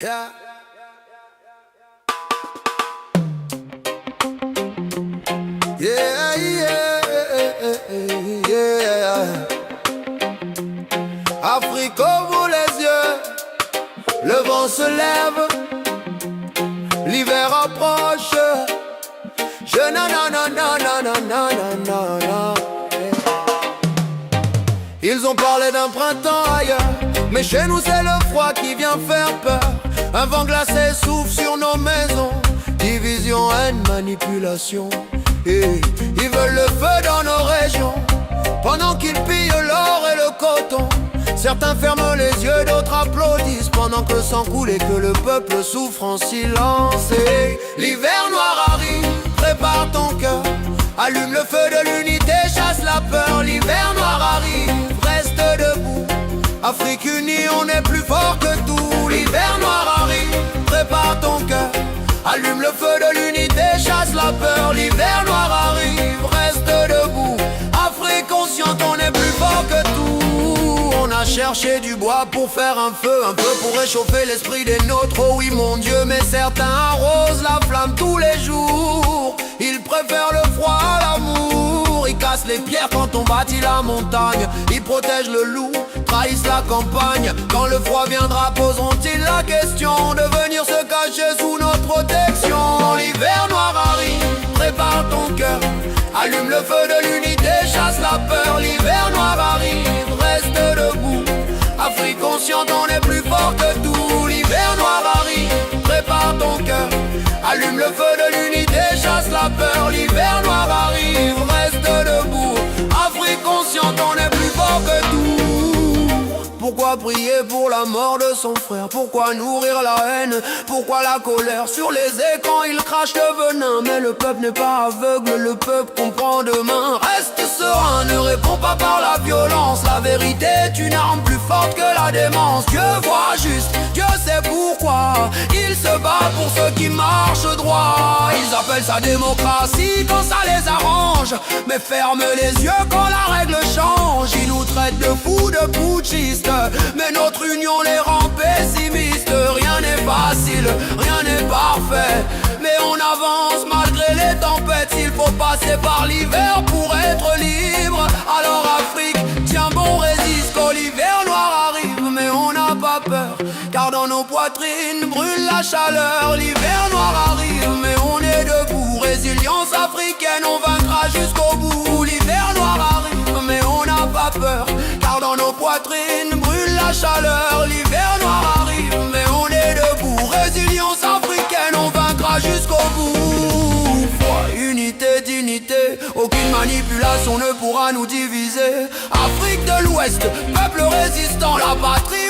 Yeah. Yeah, yeah, yeah. Afrique, ouvre les yeux, le vent se lève, l'hiver approche. Je na. Ils ont parlé d'un printemps ailleurs, mais chez nous c'est le froid qui vient faire peur. Un vent glacé souffle sur nos maisons, division, haine, manipulation. Et ils veulent le feu dans nos régions, pendant qu'ils pillent l'or et le coton. Certains ferment les yeux, d'autres applaudissent, pendant que le sang coule et que le peuple souffre en silence. Et l'hiver noir arrive, prépare ton cœur, allume le feu de l'unité, chasse la peur. L'hiver noir arrive, reste debout, Afrique unie, on est plus fort que tout. L'hiver noir arrive, prépare ton cœur, allume le feu de l'unité, chasse la peur. L'hiver noir arrive, reste debout, Afrique consciente, on est plus fort que tout. On a cherché du bois pour faire un peu pour réchauffer l'esprit des nôtres. Oh oui mon Dieu, mais certains arrosent la flamme tous les jours. Ils préfèrent le froid à l'amour. Ils cassent les pierres quand on bâtit la montagne. Ils protègent le loup, trahissent la campagne. Quand le froid viendra, poseront-ils la question de venir se cacher sous notre protection? L'hiver noir arrive, prépare ton cœur, allume le feu de l'unité, chasse la peur. L'hiver noir arrive, reste debout, Afrique consciente, on est plus fort que tout. L'hiver noir arrive, prépare ton cœur, allume le feu de l'unité, chasse la peur. L'hiver noir arrive, reste debout, Afrique consciente, on est plus fort que tout. Pourquoi prier pour la mort de son frère? Pourquoi nourrir la haine? Pourquoi la colère? Sur les écrans il crache le venin, mais le peuple n'est pas aveugle, le peuple comprend demain. Reste serein, ne réponds pas par la violence. La vérité est une arme plus forte que la démence. Dieu voit juste, Dieu sait pourquoi il se bat pour ceux qui marchent droit. Ils appellent ça démocratie quand ça les arrange, mais ferment les yeux quand la règle change. Ils nous traitent de fous, de putschistes, mais notre union les rend pessimistes. Rien n'est facile, rien n'est parfait, mais on avance malgré les tempêtes. S'il faut passer par l'hiver pour être libre, alors Afrique, tiens bon, résiste. Quand l'hiver noir arrive, mais on n'a pas peur, car dans nos poitrines brûle la chaleur. L'hiver noir arrive, mais on est debout, résilience africaine, on vaincra jusqu'au bout. L'hiver noir arrive, mais on n'a pas peur, car dans nos poitrines brûle la chaleur. L'hiver noir arrive, mais on est debout, résilience africaine, on vaincra jusqu'au bout. Foi, unité, dignité, aucune manipulation ne pourra nous diviser. Afrique de l'Ouest, peuple résistant, la patrie